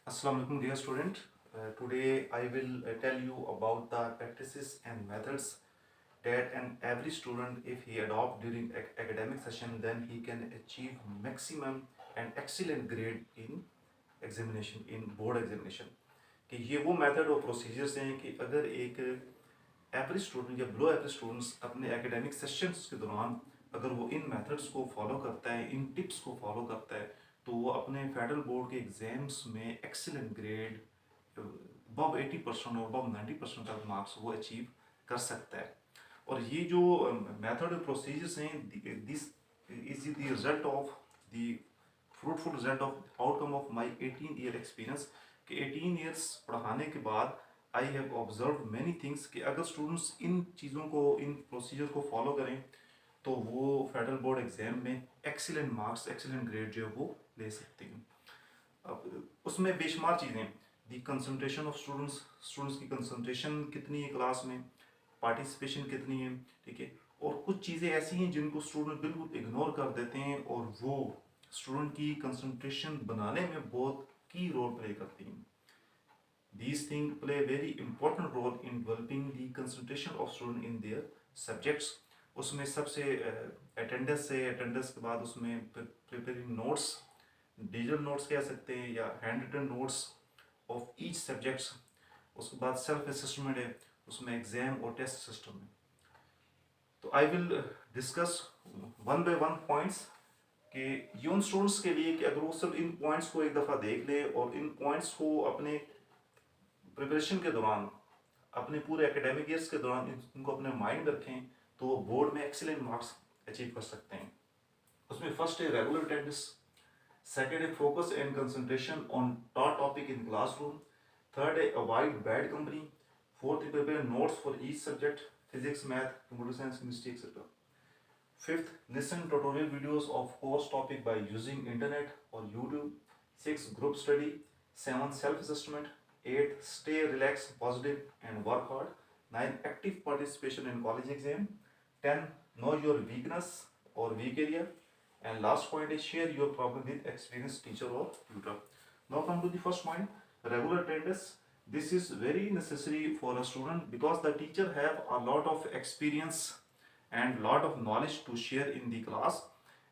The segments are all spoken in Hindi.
Assalamu alaikum dear student. Today I will tell you about the practices and methods that every student, if he adopt during academic session, then he can achieve maximum and excellent grade in examination, in board examination. कि ये वो मेथड और प्रोसीजर्स हैं कि अगर एक एवरेज स्टूडेंट या बिलो एवरेज स्टूडेंट्स अपने एकेडमिक सेशंस के दौरान अगर वो इन मेथड्स को फॉलो करता है, इन टिप्स को फॉलो करता है, तो वो अपने फेडरल बोर्ड के एग्जाम्स में एक्सीलेंट ग्रेड अबव 80% और अबव 90% तक मार्क्स वो अचीव कर सकता है। और ये जो मेथड और प्रोसीजर्स हैं, this is the result of the fruitful result of outcome of my 18 year experience. कि 18 ईयर्स पढ़ाने के बाद आई हैव ऑब्जर्व मैनी थिंग्स कि अगर स्टूडेंट्स इन चीज़ों को, इन प्रोसीजर को फॉलो करें तो वो फेडरल बोर्ड एग्जाम में एक्सीलेंट मार्क्स, एक्सीलेंट ग्रेड जो है वो ले सकते हैं। अब उसमें बेशुमार चीज़ें, दी कंसंट्रेशन ऑफ स्टूडेंट्स, स्टूडेंट्स की कंसंट्रेशन कितनी है क्लास में, पार्टिसिपेशन कितनी है, ठीक है। और कुछ चीज़ें ऐसी हैं जिनको स्टूडेंट बिल्कुल इग्नोर कर देते हैं और वो स्टूडेंट की कंसंट्रेशन बनाने में बहुत की रोल प्ले करती हैं। These things play a very important role in developing the concentration of student in their subjects. उसमें सबसे अटेंडेंस है, अटेंडेंस के बाद उसमें प्रिपेयरिंग नोट्स, डिजिटल नोट्स कह सकते हैं या hand written notes of each subjects. उसके बाद सेल्फ असेसमेंट है, उसमें एग्जाम और टेस्ट सिस्टम है। तो I will discuss one by one points कि ये उन स्टूडेंट्स के लिए कि अगर वो सब इन पॉइंट्स को एक दफ़ा देख ले और इन पॉइंट्स को अपने प्रिपरेशन के दौरान, अपने पूरे एकेडमिक ईयर्स के दौरान इनको अपने माइंड में रखें तो वो बोर्ड में एक्सीलेंट मार्क्स अचीव कर सकते हैं। उसमें फर्स्ट है रेगुलर अटेंडेंस, सेकंड है focus and concentration on top topic in classroom, third है अवॉइड बैड कंपनी, फोर्थ है prepare notes for each subject, physics, math, computer science, chemistry etcetera. Fifth, listen tutorial videos of course topic by using internet or YouTube. 6, group study. 7, self-assessment. 8, stay relaxed, positive and work hard. 9, active participation in college exam. 10, know your weakness or weak area. And last point is share your problem with experienced teacher or tutor. Now come to the first point, regular attendance. This is very necessary for a student because the teacher have a lot of experience and lot of knowledge to share in the class,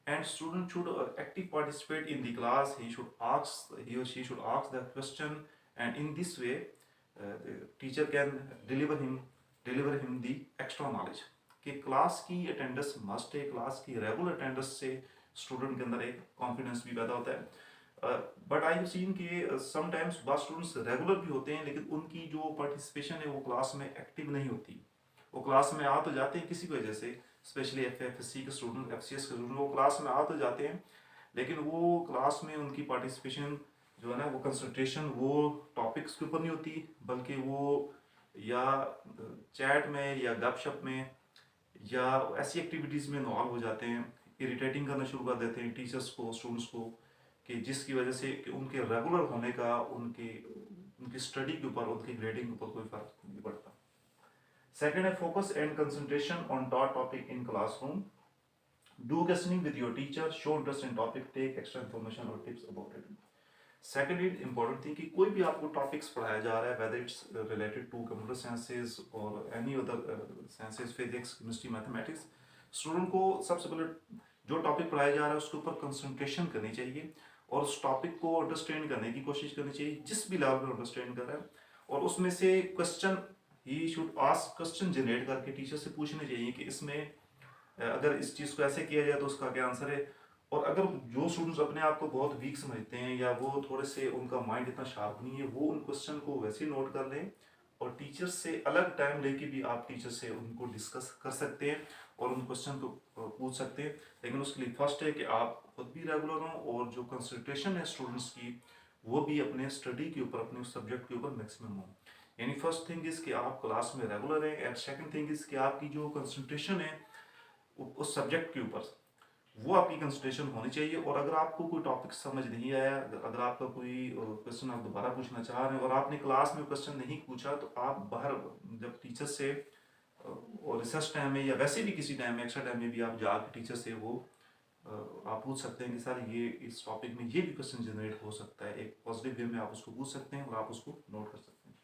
and student should active participate in the class. He or she should ask the question, and in this way the teacher can deliver him the extra knowledge। कि क्लास की अटेंडेंस मस्ट है, क्लास की रेगुलर अटेंडेंस से स्टूडेंट के अंदर एक कॉन्फिडेंस भी पैदा होता है। बट आई हैव सीन कि समटाइम्स बहुत स्टूडेंट्स रेगुलर भी होते हैं लेकिन उनकी जो पार्टिसिपेशन है वो क्लास में एक्टिव नहीं होती। वो क्लास में आ तो जाते हैं किसी वजह से, स्पेशली एफएफएससी के स्टूडेंट, एफसीएस के स्टूडेंट, वो क्लास में आ तो जाते हैं लेकिन वो क्लास में उनकी पार्टिसिपेशन जो है ना, वो कंसंट्रेशन वो टॉपिक्स के ऊपर नहीं होती, बल्कि वो या चैट में या गपशप में या ऐसी एक्टिविटीज़ में इन्वॉल्व हो जाते हैं, इरिटेटिंग करना शुरू कर देते हैं टीचर्स को, स्टूडेंट्स को, कि जिसकी वजह से कि उनके रेगुलर होने का उनकी स्टडी के ऊपर, उनकी ग्रेडिंग के ऊपर कोई फर्क नहीं पड़ता। Second है focus and concentration on top topic in classroom. Do questioning with your teacher, show interest in topic, take extra information or tips about it. Second is important thing कि कोई भी आपको टॉपिक्स पढ़ाया जा रहा है, whether it's related to computer sciences or any other sciences, physics, chemistry, mathematics, student को सबसे पहले जो टॉपिक पढ़ाया जा रहा है उसके ऊपर कंसंट्रेशन करनी चाहिए और उस टॉपिक को अंडरस्टैंड करने की कोशिश करनी चाहिए जिस भी लेवल पर अंडरस्टैंड कर रहा है, और उसमें से question he should ask, question generate करके टीचर से पूछने चाहिए कि इसमें अगर इस चीज़ को ऐसे किया जाए तो उसका क्या आंसर है। और अगर जो स्टूडेंट्स अपने आप को बहुत वीक समझते हैं या वो थोड़े से, उनका माइंड इतना शार्प नहीं है, वो उन क्वेश्चन को वैसे ही नोट कर लें और टीचर से अलग टाइम लेके भी आप टीचर से उनको डिस्कस कर सकते हैं और उन क्वेश्चन को पूछ सकते हैं। लेकिन उसके लिए फर्स्ट है कि आप खुद भी रेगुलर हों और जो कंसंट्रेशन है स्टूडेंट्स की वो भी अपने स्टडी के ऊपर, अपने सब्जेक्ट के ऊपर मैक्सिमम हो। यानी फर्स्ट थिंग इज कि आप क्लास में रेगुलर हैं, एंड सेकंड थिंग इज कि आपकी जो कंसंट्रेशन है उस सब्जेक्ट के ऊपर वो आपकी कंसंट्रेशन होनी चाहिए। और अगर आपको कोई टॉपिक समझ नहीं आया, अगर आपका कोई क्वेश्चन आप दोबारा पूछना चाह रहे हैं और आपने क्लास में क्वेश्चन नहीं पूछा, तो आप बाहर जब टीचर से और रिसर्च टाइम में या वैसे भी किसी टाइम में, एक्स्ट्रा टाइम में भी आप जाकर टीचर से वो आप पूछ सकते हैं कि सर ये इस टॉपिक में ये भी क्वेश्चन जनरेट हो सकता है, एक पॉजिटिव वे में आप उसको पूछ सकते हैं और आप उसको नोट कर सकते हैं।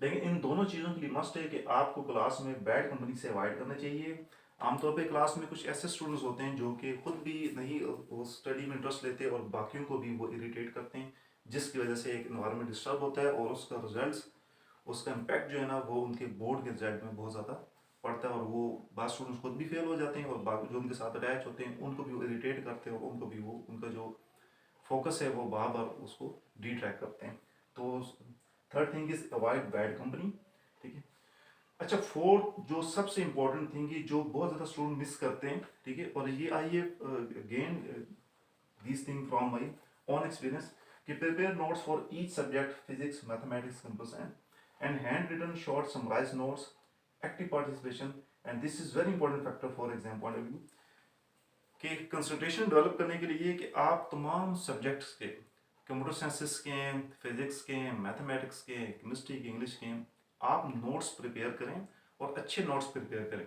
लेकिन इन दोनों चीज़ों के लिए मस्ट है कि आपको क्लास में बैड कंपनी से अवॉइड करना चाहिए। आमतौर पे क्लास में कुछ ऐसे स्टूडेंट्स होते हैं जो कि खुद भी नहीं वो स्टडी में इंटरेस्ट लेते और बाकियों को भी वो इरिटेट करते हैं, जिसकी वजह से एक इन्वायरमेंट डिस्टर्ब होता है और उसका रिजल्ट, उसका इम्पैक्ट जो है ना वो उनके बोर्ड के रिजल्ट में बहुत ज़्यादा पड़ता है और वो बाद स्टूडेंट्स खुद भी फेल हो जाते हैं और बाकी जो उनके साथ अटैच होते हैं उनको भी वो इरिटेट करते हैं और उनको भी वो उनका जो फोकस है वो बार बार उसको डिट्रैक्ट करते हैं। तो third thing is avoid bad company. ठीक है। अच्छा, फोर्थ जो सबसे इंपॉर्टेंट थिंग है जो बहुत ज़्यादा स्टूडेंट मिस करते हैं, ठीक है, और ये I gain this thing from my own experience, कि prepare notes for each subject physics, mathematics, computer science and hand written short summarise notes, active participation, and this is very important factor for exam point of view कि कंसंट्रेशन डेवलप करने के लिए कि आप तमाम सब्जेक्ट्स के, कंप्यूटर साइंसेस के, फिजिक्स के, मैथमेटिक्स के, केमिस्ट्री के, इंग्लिश के, आप नोट्स प्रिपेयर करें और अच्छे नोट्स प्रिपेयर करें।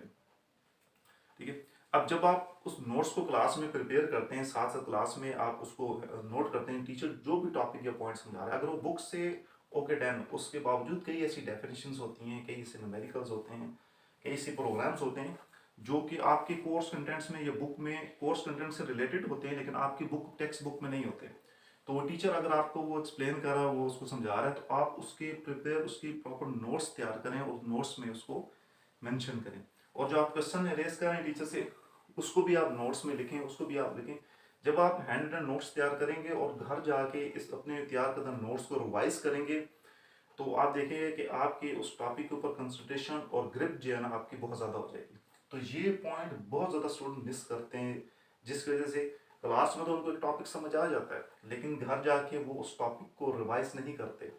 ठीक है। अब जब आप उस नोट्स को क्लास में प्रिपेयर करते हैं, साथ साथ क्लास में आप उसको नोट करते हैं, टीचर जो भी टॉपिक या पॉइंट समझा रहा है, अगर वो बुक से ओके डन, उसके बावजूद कई ऐसी डेफिनेशंस होती हैं, कई ऐसे न्यूमेरिकल्स होते हैं, कई ऐसे प्रोग्राम्स होते हैं जो कि आपके कोर्स कंटेंट्स में या बुक में कोर्स कंटेंट से रिलेटेड होते हैं लेकिन आपकी बुक टेक्स्ट बुक में नहीं होते। तो वो टीचर अगर आपको वो एक्सप्लेन कर रहा है, वो उसको समझा रहा है, तो आप उसके प्रिपेयर उसकी प्रॉपर नोट्स तैयार करें और नोट्स में उसको मेंशन करें। और जो आप क्वेश्चन रेस कर रहे हैं टीचर से, उसको भी आप नोट्स में लिखें, उसको भी आप लिखें। जब आप हैंड रिटन नोट्स तैयार करेंगे और घर जाके इस अपने तैयार करदा नोट्स को रिवाइज करेंगे, तो आप देखेंगे कि आपके उस टॉपिक के ऊपर कंसंट्रेशन और ग्रिप जो है ना आपकी बहुत ज़्यादा हो जाएगी। तो ये पॉइंट बहुत ज़्यादा स्टूडेंट मिस करते हैं, जिसकी वजह से क्लास में तो उनको एक टॉपिक समझ आ जाता है लेकिन घर जाके वो उस टॉपिक को रिवाइज नहीं करते।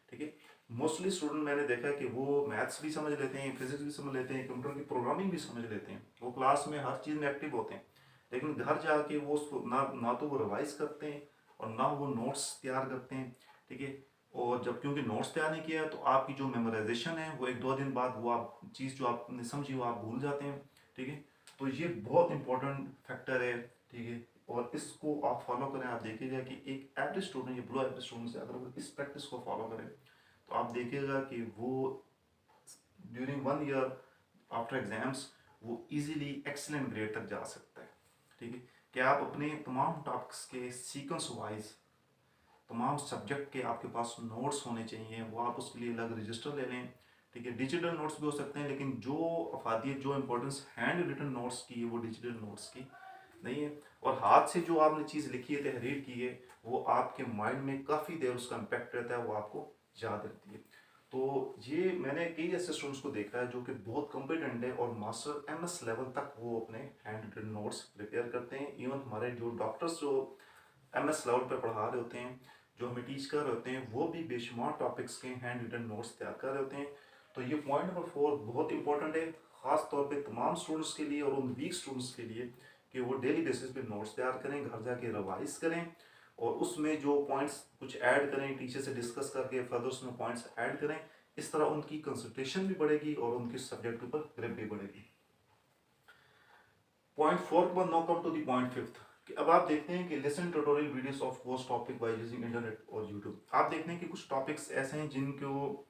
ठीक है। मोस्टली स्टूडेंट मैंने देखा है कि वो मैथ्स भी समझ लेते हैं, फिजिक्स भी समझ लेते हैं, कंप्यूटर की प्रोग्रामिंग भी समझ लेते हैं, वो क्लास में हर चीज़ में एक्टिव होते हैं, लेकिन घर जाके वो उसको ना तो वो रिवाइज करते हैं और ना वो नोट्स तैयार करते हैं। ठीक है। और जब क्योंकि नोट्स तैयार नहीं किया है तो आपकी जो मेमोराइजेशन है वो एक दो दिन बाद वो आप चीज़ जो आपने समझी वो आप भूल जाते हैं। ठीक है। तो ये बहुत इंपॉर्टेंट फैक्टर है। ठीक है। और इसको आप फॉलो करें, आप देखिएगा कि एक एवरेज स्टूडेंट, ये ब्लो एवरेज स्टूडेंट से अगर वो इस प्रैक्टिस को फॉलो करें तो आप देखिएगा कि वो ड्यूरिंग 1 ईयर आफ्टर एग्जाम्स वो इजीली एक्सीलेंट ग्रेड तक जा सकता है। ठीक है। कि आप अपने तमाम टॉपिक्स के सीक्वेंस वाइज तमाम सब्जेक्ट के आपके पास नोट्स होने चाहिए, वो आप उसके लिए अलग रजिस्टर ले लें। ठीक है। डिजिटल नोट्स भी हो सकते हैं लेकिन जो अफादियत जो इंपॉर्टेंस हैंड रिटन नोट्स की है वो डिजिटल नोट्स की नहीं है। और हाथ से जो आपने चीज़ लिखी है, तहरीर की है, वो आपके माइंड में काफ़ी देर उसका इम्पैक्ट रहता है, वो आपको याद रहती है। तो ये मैंने कई ऐसे स्टूडेंट्स को देखा है जो कि बहुत कॉम्पिटेंट है और मास्टर MS लेवल तक वो अपने हैंड रिटन नोट्स प्रिपेयर करते हैं। इवन हमारे जो डॉक्टर्स जो MS लेवल पर पढ़ा रहे होते हैं, जो हमें टीच कर रहे होते हैं, वो भी बेशुमार टॉपिक्स के हैंड रिटन नोट्स तैयार कर रहे होते हैं। तो ये पॉइंट नंबर 4 बहुत इंपॉर्टेंट है, ख़ास तौर पे तमाम स्टूडेंट्स के लिए और उन वीक स्टूडेंट्स के लिए, कि वो डेली बेसिस पे नोट्स तैयार करें, घर जाके रिवाइज करें और उसमें जो पॉइंट्स कुछ ऐड करें, टीचर से डिस्कस करके फर्दर उसमें पॉइंट्स ऐड करें। इस तरह उनकी कंसंट्रेशन भी बढ़ेगी और उनकी सब्जेक्ट के ऊपर ग्रिप भी बढ़ेगी। पॉइंट 4 के बाद now come to the point 5 कि अब आप देखते हैं कि listen tutorial videos of course topic by using internet और यूट्यूब। आप देखते हैं कि कुछ टॉपिक्स ऐसे हैं जिनको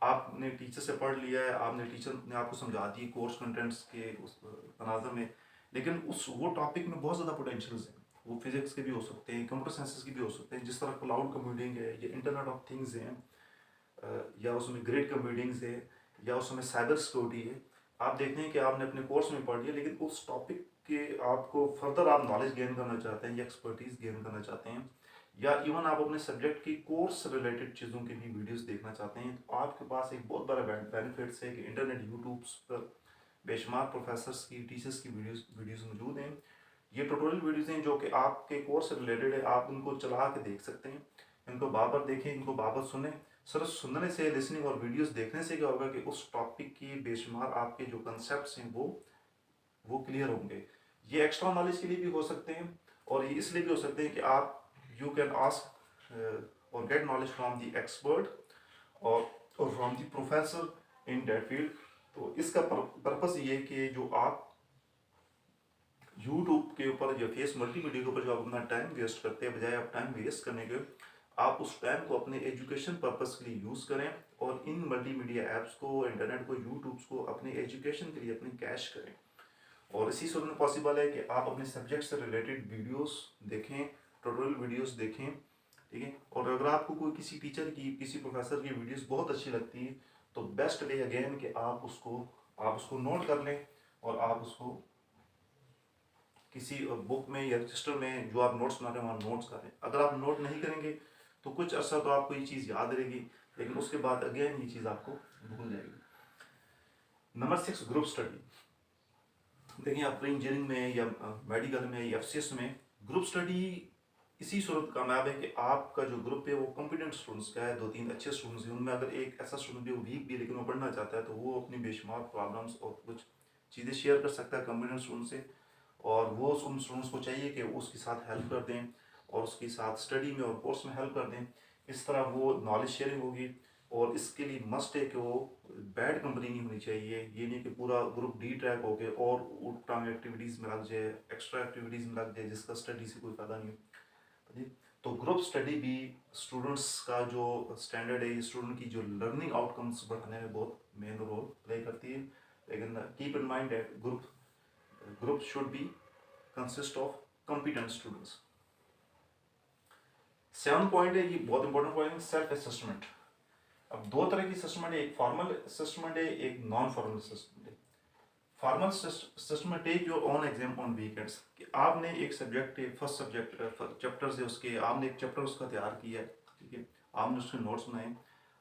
आपने टीचर से पढ़ लिया है, आपने टीचर ने आपको समझा दी कोर्स कंटेंट्स के उस तनाज़र में, लेकिन उस वो टॉपिक में बहुत ज़्यादा पोटेंशियल्स हैं। वो फिजिक्स के भी हो सकते हैं, कंप्यूटर साइंसेस के भी हो सकते हैं, जिस तरह क्लाउड कंप्यूटिंग है या इंटरनेट ऑफ थिंग्स हैं, या उसमें ग्रेड कंप्यूटिंग्स है, या उसमें साइबर सिक्योरिटी है। आप देखते हैं कि आपने अपने कोर्स में पढ़ लिया लेकिन उस टॉपिक के आपको फर्दर आप नॉलेज गेन करना चाहते हैं या एक्सपर्टीज गेन करना चाहते हैं, या इवन आप अपने सब्जेक्ट की कोर्स रिलेटेड चीज़ों के भी वीडियोस देखना चाहते हैं, तो आपके पास एक बहुत बड़ा बेनिफिट्स है कि इंटरनेट यूट्यूब पर बेशुमार प्रोफेसर्स की, टीचर्स की वीडियोस मौजूद हैं। ये ट्यूटोरियल वीडियोस हैं जो कि आपके कोर्स से रिलेटेड है, आप उनको चला के देख सकते हैं, इनको बार बार देखें, इनको बार बार सुने। सिर्फ सुनने से, लिसनिंग और वीडियोस देखने से क्या होगा कि उस टॉपिक की बेशुमार आपके जो कंसेप्ट्स हैं वो क्लियर होंगे। ये एक्स्ट्रा नॉलेज के लिए भी हो सकते हैं और ये इसलिए भी हो सकते हैं कि आप यू कैन आस्क और get knowledge from the expert और from the professor in that field. तो इसका पर्पस ये है कि जो आप यूट्यूब के ऊपर या फेस मल्टीमीडिया के ऊपर जो आप अपना टाइम वेस्ट करते हैं, बजाय आप टाइम वेस्ट करने के आप उस टाइम को अपने एजुकेशन पर्पस के लिए यूज़ करें और इन मल्टीमीडिया ऐप्स को, इंटरनेट को, यूट्यूब को अपने एजुकेशन के लिए अपनी कैश करें। और इसी सूरत में पॉसिबल है कि आप अपने सब्जेक्ट से रिलेटेड वीडियोस देखें, ट्यूटोरियल वीडियोस देखें, ठीक है। और अगर आपको कोई किसी टीचर की, किसी प्रोफेसर की वीडियोस बहुत अच्छी लगती है तो बेस्ट वे अगेन कि आप उसको नोट कर लें और आप उसको किसी बुक में या रजिस्टर में जो आप नोट्स बना रहे हैं वहाँ नोट्स करें। अगर आप नोट नहीं करेंगे तो कुछ अर्सा तो आपको ये चीज़ याद रहेगी, लेकिन उसके बाद अगेन ये चीज़ आपको भूल जाएगी। Number 6, group study. देखिए आप इंजीनियरिंग में या मेडिकल में या एफसीएस में ग्रुप स्टडी इसी सूरत कामयाब है कि आपका जो ग्रुप है वो कॉम्पिटेंट स्टूडेंट्स का है, 2-3 अच्छे स्टूडेंट्स हैं, उनमें अगर एक ऐसा स्टूडेंट भी वो वीक भी लेकिन वो पढ़ना चाहता है तो वो अपनी बेशुमार प्रॉब्लम्स और कुछ चीज़ें शेयर कर सकता है कॉम्पिटेंट स्टूडेंट से। और वो उन स्टूडेंट्स को चाहिए कि वो उसके साथ हेल्प कर दें और उसके साथ स्टडी में और कोर्स में हेल्प कर दें। इस तरह वो नॉलेज शेयरिंग होगी। और इसके लिए मस्ट है कि वो बैड कंपनी नहीं होनी चाहिए। ये नहीं कि पूरा ग्रुप डी ट्रैक हो गए और उट टांग एक्टिविटीज़ में लग जाए, एक्स्ट्रा एक्टिविटीज़ में लग जाए जिसका स्टडी से कोई फ़ायदा नहीं हो। तो ग्रुप स्टडी भी स्टूडेंट्स का जो स्टैंडर्ड है, स्टूडेंट की जो लर्निंग आउटकम्स बढ़ाने में बहुत मेन रोल प्ले करती है। लेकिन keep in mind that group should be consist of competent students. 7 point है, ये बहुत इंपॉर्टेंट पॉइंट है, सेल्फ असेसमेंट। अब दो तरह की असेसमेंट है, एक फॉर्मल असेसमेंट है, एक नॉन फॉर्मल असेसमेंट है। Formal assessment, take your own exam on weekends, कि आपने एक सब्जेक्ट, फर्स्ट सब्जेक्ट चैप्टर से उसके आपने एक चैप्टर उसका तैयार किया है, ठीक है, आपने उसके नोट्स बनाए।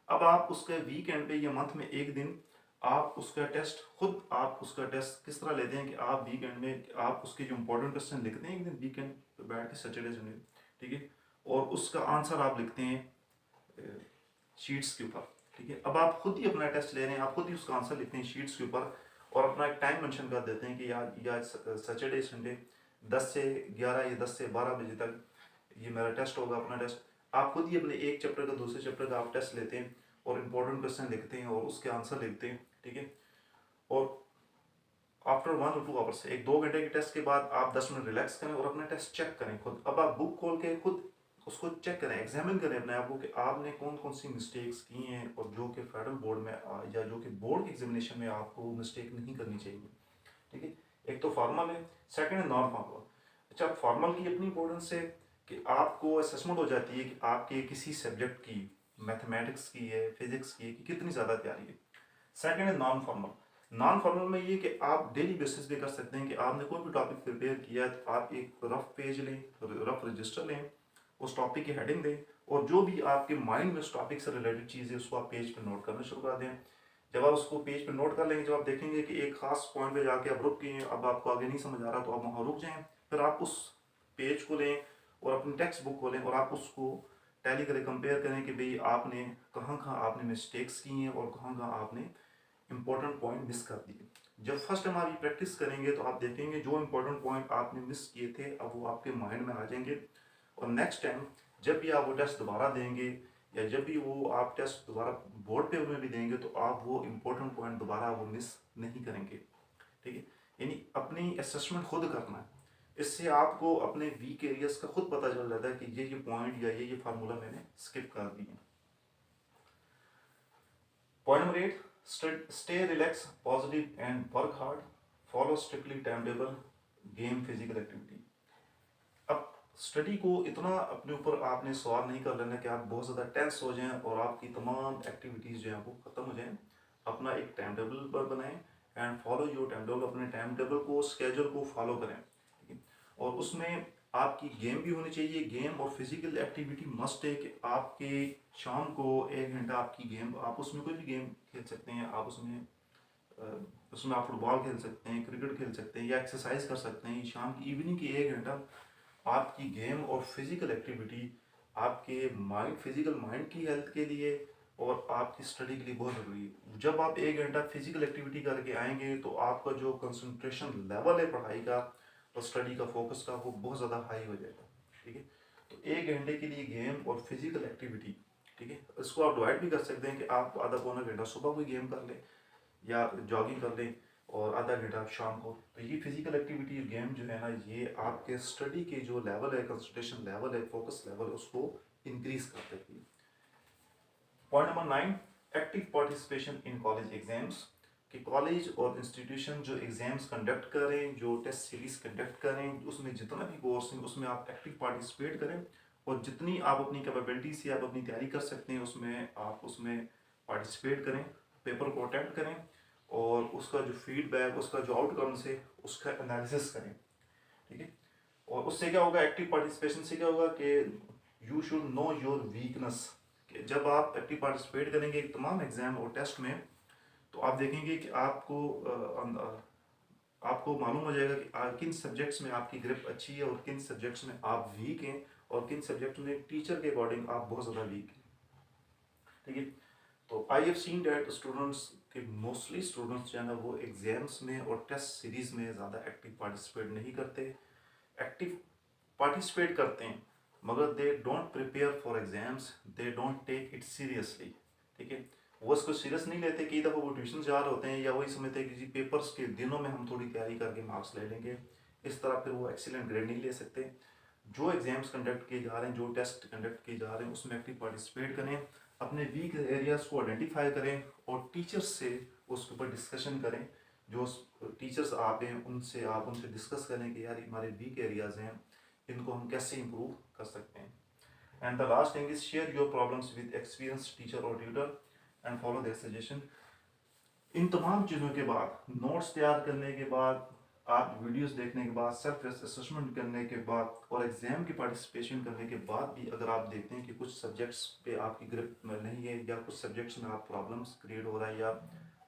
अब आप उसके वीकेंड पे या मंथ में एक दिन आप उसका टेस्ट, खुद आप उसका टेस्ट किस तरह लेते हैं कि आप वीकेंड में आप उसके जो इंपॉर्टेंट क्वेश्चन लिखते हैं एक दिन वीकेंड पे बैठ के, सैटरडे संडे, ठीक है, और उसका आंसर आप लिखते हैं शीट्स के ऊपर, ठीक है। अब आप खुद ही अपना टेस्ट ले रहे हैं, आप खुद ही उसका आंसर लिखते हैं शीट्स के ऊपर और अपना एक टाइम मेंशन कर देते हैं कि यार सैटरडे संडे 10 से 11 या 10 से 12 बजे तक ये मेरा टेस्ट होगा, अपना टेस्ट। आप खुद ही अपने एक चैप्टर का, दूसरे चैप्टर का आप टेस्ट लेते हैं और इंपॉर्टेंट क्वेश्चन लिखते हैं और उसके आंसर लिखते हैं, ठीक है। और आफ्टर 1 और 2 आवर्स, एक 2 घंटे के टेस्ट के बाद आप 10 मिनट रिलैक्स करें और अपना टेस्ट चेक करें खुद। अब आप बुक खोल के खुद उसको चेक करें, एग्जामिन करें अपने आप को कि आपने कौन कौन सी मिस्टेक्स की हैं और जो कि फेडरल बोर्ड में या जो कि बोर्ड के एग्जामिनेशन में आपको मिस्टेक नहीं करनी चाहिए, ठीक है। एक तो फॉर्मल है, सेकंड है नॉन फॉर्मल। अच्छा, फॉर्मल की अपनी इंपॉर्टेंस है कि आपको असेसमेंट हो जाती है कि आपके किसी सब्जेक्ट की, मैथमेटिक्स की है, फिजिक्स की है, कि कितनी ज़्यादा तैयारी है। सेकंड है नॉन फॉर्मल। नॉन फॉर्मल में ये कि आप डेली बेसिस पे कर सकते हैं कि आपने कोई भी टॉपिक प्रिपेयर किया है तो आप एक रफ पेज लें, रफ रजिस्टर लें, उस टॉपिक की हेडिंग दें और जो भी आपके माइंड में उस टॉपिक से रिलेटेड चीज़ है उसको आप पेज पे नोट करना शुरू कर दें। जब आप उसको पेज पे नोट कर लेंगे, जब आप देखेंगे कि एक खास पॉइंट पे जाके आप रुक गए हैं, अब आपको आगे नहीं समझ आ रहा तो आप वहाँ रुक जाएं, फिर आप उस पेज को लें और अपनी टेक्स्ट बुक को लें और आप उसको टैली करें, कंपेयर करें कि भाई आपने कहाँ कहाँ आपने मिस्टेक्स की हैं और कहाँ कहाँ आपने इंपॉर्टेंट पॉइंट मिस कर दिए। जब फर्स्ट टाइम आप ये प्रैक्टिस करेंगे तो आप देखेंगे जो इंपॉर्टेंट पॉइंट आपने मिस किए थे अब वो आपके माइंड में आ जाएंगे और नेक्स्ट टाइम जब भी आप वो टेस्ट दोबारा देंगे या जब भी वो आप टेस्ट दोबारा बोर्ड पे में भी देंगे तो आप वो इंपॉर्टेंट पॉइंट दोबारा वो मिस नहीं करेंगे, ठीक है। यानी अपनी असेसमेंट खुद करना है, इससे आपको अपने वीक एरियाज का खुद पता चल जाता है कि ये पॉइंट या ये फार्मूला मैंने स्किप कर दिए। Point number 8, stay relaxed, positive and work hard. Follow strictly timetable, game, physical activity. अब स्टडी को इतना अपने ऊपर आपने सवार नहीं कर लेना कि आप बहुत ज़्यादा टेंस हो जाएं और आपकी तमाम एक्टिविटीज़ जो हैं वो ख़त्म हो जाएं। अपना एक टाइम टेबल पर बनाएं and follow your time table, अपने टाइम टेबल को, स्केड्यूल को फॉलो करें, ठीक है। और उसमें आपकी गेम भी होनी चाहिए, गेम और फिजिकल एक्टिविटी मस्ट है कि आपके शाम को 1 घंटा आपकी गेम, आप उसमें कोई भी गेम खेल सकते हैं, आप उसमें आप फुटबॉल खेल सकते हैं, क्रिकेट खेल सकते हैं या एक्सरसाइज कर सकते हैं। शाम की इवनिंग की 1 घंटा आपकी गेम और फिजिकल एक्टिविटी आपके माइंड, फिजिकल माइंड की हेल्थ के लिए और आपकी स्टडी के लिए बहुत ज़रूरी है। जब आप 1 घंटा फिजिकल एक्टिविटी करके आएंगे तो आपका जो कंसंट्रेशन लेवल है पढ़ाई का और स्टडी का, फोकस का, वो बहुत ज़्यादा हाई हो जाएगा, ठीक है। तो 1 घंटे के लिए गेम और फिजिकल एक्टिविटी, ठीक है, इसको आप डिवाइड भी कर सकते हैं कि आप आधा पौना घंटा सुबह कोई गेम कर लें या जॉगिंग कर लें और आधा घंटा आप शाम को। तो ये फिजिकल एक्टिविटी गेम जो है ना, ये आपके स्टडी के जो लेवल है, कंसंट्रेशन लेवल है, फोकस लेवल है, उसको इंक्रीज कर देती है। Point number 9, active participation in college exams. कि कॉलेज और इंस्टीट्यूशन जो एग्जाम्स कंडक्ट करें, जो टेस्ट सीरीज कंडक्ट करें, उसमें जितना भी कोर्स है उसमें आप एक्टिव पार्टिसिपेट करें, और जितनी आप अपनी कैपेबिलिटी से आप अपनी तैयारी कर सकते हैं उसमें आप उसमें पार्टिसिपेट करें, पेपर को अटेम्प्ट करें, और उसका जो फीडबैक, उसका जो आउटकम्स है उसका एनालिसिस करें। ठीक है। और उससे क्या होगा, एक्टिव पार्टिसिपेशन से क्या होगा कि you should know your weakness. जब आप एक्टिव पार्टिसिपेट करेंगे तमाम एग्जाम और टेस्ट में, तो आप देखेंगे कि आपको मालूम हो जाएगा कि किन सब्जेक्ट्स में आपकी ग्रिप अच्छी है और किन सब्जेक्ट्स में आप वीक हैं, और किन सब्जेक्ट्स में टीचर के अकॉर्डिंग आप बहुत ज़्यादा वीक हैं। ठीक है। तो I have seen that students के मोस्टली स्टूडेंट्स जो है ना, वो एग्जाम्स में और टेस्ट सीरीज में ज़्यादा एक्टिव पार्टिसिपेट नहीं करते। एक्टिव पार्टिसिपेट करते हैं मगर they don't prepare for exams, they don't take it seriously. ठीक है। वो इसको सीरियस नहीं लेते। कई दफ़ा वो ट्यूशन जा रहे होते हैं या वही समझते हैं कि जी पेपर्स के दिनों में हम थोड़ी तैयारी करके मार्क्स ले लेंगे, इस तरह फिर वो एक्सीलेंट ग्रेड नहीं ले सकते। जो एग्जाम्स कंडक्ट किए जा रहे हैं, जो टेस्ट कंडक्ट किए जा रहे हैं, उसमें एक्टिव पार्टिसिपेट करें, अपने वीक एरियाज को आइडेंटिफाई करें और टीचर्स से उसके ऊपर डिस्कशन करें। जो टीचर्स आप हैं उनसे डिस्कस करें कि यार हमारे वीक एरियाज हैं, इनको हम कैसे इम्प्रूव कर सकते हैं। And the last thing is share your problems with experience teacher और tutor and follow their suggestion. इन तमाम चीज़ों के बाद, नोट्स तैयार करने के बाद, आप वीडियोस देखने के बाद, सेल्फ असेसमेंट करने के बाद, और एग्जाम की पार्टिसिपेशन करने के बाद भी अगर आप देखते हैं कि कुछ सब्जेक्ट्स पे आपकी ग्रिप नहीं है, या कुछ सब्जेक्ट्स में आप प्रॉब्लम्स क्रिएट हो रहा है, या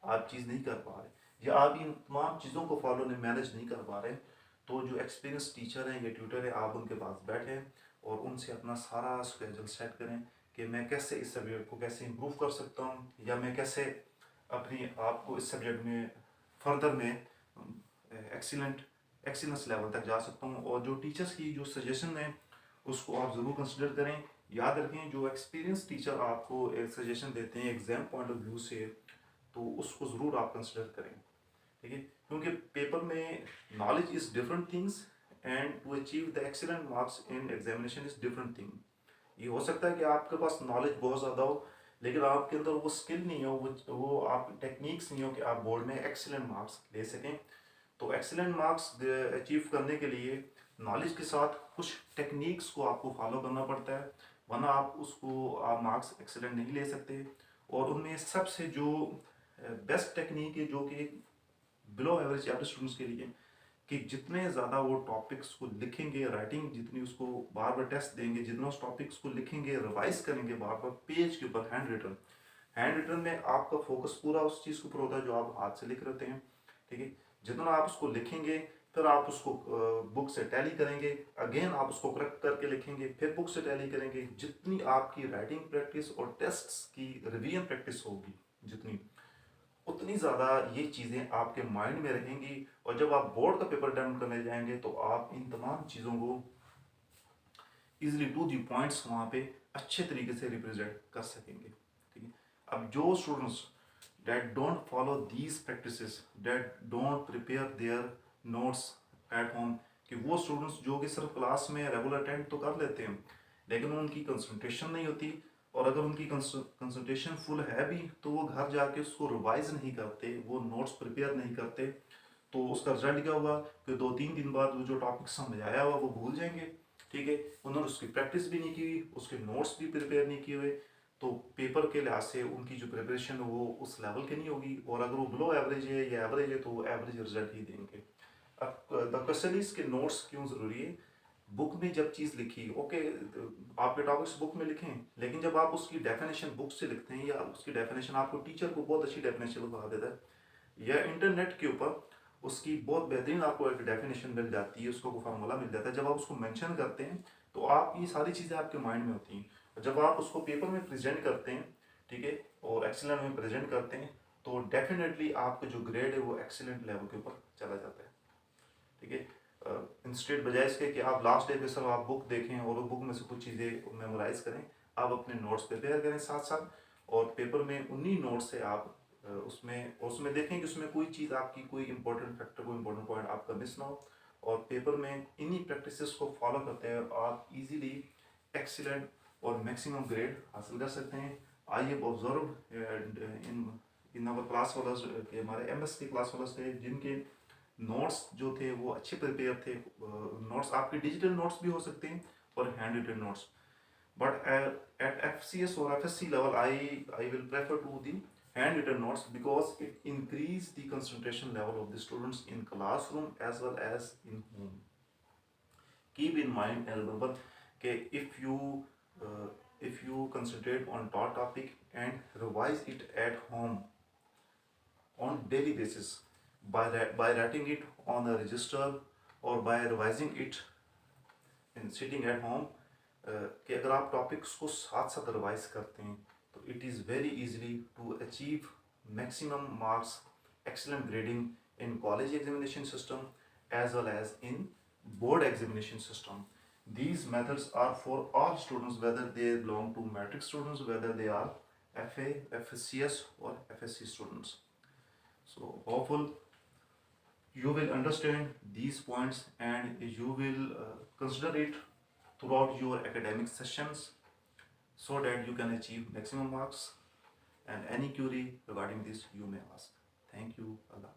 आप चीज़ नहीं कर पा रहे, या आप इन तमाम चीज़ों को फॉलो नहीं मैनेज नहीं कर पा रहे, तो जो एक्सपीरियंस टीचर हैं या ट्यूटर है, आप उनके पास बैठें और उनसे अपना सारा स्केड्यूल सेट करें कि मैं कैसे इस सब्जेक्ट को कैसे इम्प्रूव कर सकता हूँ, या मैं कैसे अपनी आप को इस सब्जेक्ट में फर्दर में एक्सीलेंस लेवल तक जा सकता हूँ। और जो टीचर्स की जो सजेशन है उसको आप ज़रूर कंसिडर करें। याद रखें, जो एक्सपीरियंस टीचर आपको एक सजेशन देते हैं एग्जाम पॉइंट ऑफ व्यू से, तो उसको ज़रूर आप कंसिडर करें। ठीक है। क्योंकि पेपर में knowledge is different things and to achieve the excellent marks in examination is different thing. ये हो सकता है कि आपके पास नॉलेज बहुत ज़्यादा हो लेकिन आपके अंदर वो स्किल नहीं हो, वो आप टेक्निक्स नहीं हो कि आप बोर्ड में एक्सीलेंट मार्क्स ले सकें। तो एक्सीलेंट मार्क्स अचीव करने के लिए नॉलेज के साथ कुछ टेक्निक्स को आपको फॉलो करना पड़ता है, वरना आप मार्क्स एक्सीलेंट नहीं ले सकते। और उनमें सबसे जो बेस्ट टेक्निक है, जो कि बिलो एवरेज स्टूडेंट्स के लिए, कि जितने ज़्यादा वो टॉपिक्स को लिखेंगे, राइटिंग जितनी उसको बार बार टेस्ट देंगे, जितना उस टॉपिक्स को लिखेंगे, रिवाइज करेंगे बार बार पेज के ऊपर, हैंड रिटन में आपका फोकस पूरा उस चीज़ के ऊपर होता है जो आप हाथ से लिख रहे होते हैं। ठीक है। जितना आप उसको लिखेंगे, फिर आप उसको बुक से टैली करेंगे, अगेन आप उसको करेक्ट करके लिखेंगे, फिर बुक से टैली करेंगे। जितनी आपकी राइटिंग प्रैक्टिस और टेस्ट्स की रिवीजन प्रैक्टिस होगी जितनी, उतनी ज़्यादा ये चीज़ें आपके माइंड में रहेंगी, और जब आप बोर्ड का पेपर अटेम्प्ट करने जाएंगे तो आप इन तमाम चीज़ों को इजीली टू दी पॉइंट्स वहाँ पे अच्छे तरीके से रिप्रेजेंट कर सकेंगे। ठीक है। अब जो students that don't follow these practices, that don't prepare their notes at home, कि वो स्टूडेंट्स जो कि सिर्फ क्लास में रेगुलर अटेंड तो कर लेते हैं लेकिन उनकी कंसंट्रेशन नहीं होती, और अगर उनकी कंसंट्रेशन फुल है भी तो वो घर जाके उसको रिवाइज नहीं करते, वो नोट्स प्रिपेयर नहीं करते, तो उसका रिजल्ट क्या होगा कि 2-3 दिन बाद वो जो टॉपिक समझ आया हुआ वो भूल जाएंगे। ठीक है। उन्होंने उसकी प्रैक्टिस भी नहीं की हुई, उसके नोट्स भी प्रिपेयर नहीं किए हुए, तो पेपर के लिहाज से उनकी जो प्रिपरेशन है वो उस लेवल की नहीं होगी, और अगर वो बिलो एवरेज है या एवरेज है तो वो एवरेज रिजल्ट ही देंगे। अब द क्वेश्चन इज के नोट्स क्यों ज़रूरी है। बुक में जब चीज़ लिखी, ओके, आपके टॉपिक्स बुक में लिखें, लेकिन जब आप उसकी डेफिनेशन बुक से लिखते हैं, या उसकी डेफिनेशन आपको टीचर को बहुत अच्छी डेफिनेशन बता देता है, या इंटरनेट के ऊपर उसकी बहुत बेहतरीन आपको एक डेफिनेशन मिल जाती है, उसको फार्मूला मिल जाता है, जब आप उसको मेंशन करते हैं तो आप ये सारी चीज़ें आपके माइंड में होती हैं। जब आप उसको पेपर में प्रेजेंट करते हैं, ठीक है, और एक्सीलेंट में प्रेजेंट करते हैं, तो डेफिनेटली आपका जो ग्रेड है वो एक्सीलेंट लेवल के ऊपर चला जाता है। ठीक है। इंस्टेड बजाय इसके कि आप लास्ट डे पे सब आप बुक देखें और बुक में से कुछ चीज़ें मेमोराइज करें, आप अपने नोट्स प्रिपेयर करें साथ साथ, और पेपर में उन्हीं नोट्स से आप उसमें देखें कि उसमें कोई चीज़ आपकी कोई इंपॉर्टेंट फैक्टर कोई इंपॉर्टेंट पॉइंट आपका मिस ना हो, और पेपर में इन्हीं प्रैक्टिसेस को फॉलो करते हैं आप इजीली एक्सीलेंट और मैक्सिमम ग्रेड हासिल कर सकते हैं। I have observe in in our class वाला के हमारे एमएस के क्लास वाला थे जिनके नोट्स जो थे वो अच्छे प्रिपेयर थे। नोट्स आपके डिजिटल नोट्स भी हो सकते हैं और hand written notes, but at FCS or FSC level, I will prefer to the handwritten notes because it increase the concentration level of the students in classroom as well as in home. Keep in mind and remember that if you concentrate on taught topic and revise it at home on daily basis by writing it on a register or by revising it in sitting at home, कि अगर आप टॉपिक्स को साथ साथ रिवाइज करते हैं तो it is very easily to achieve maximum marks excellent grading in college examination system as well as in board examination system. These methods are for all students whether they belong to matric students, whether they are FA, FSCS or FSC students. So hopeful you will understand these points and you will consider it throughout your academic sessions so that you can achieve maximum marks, and any query regarding this you may ask. Thank you. Allah.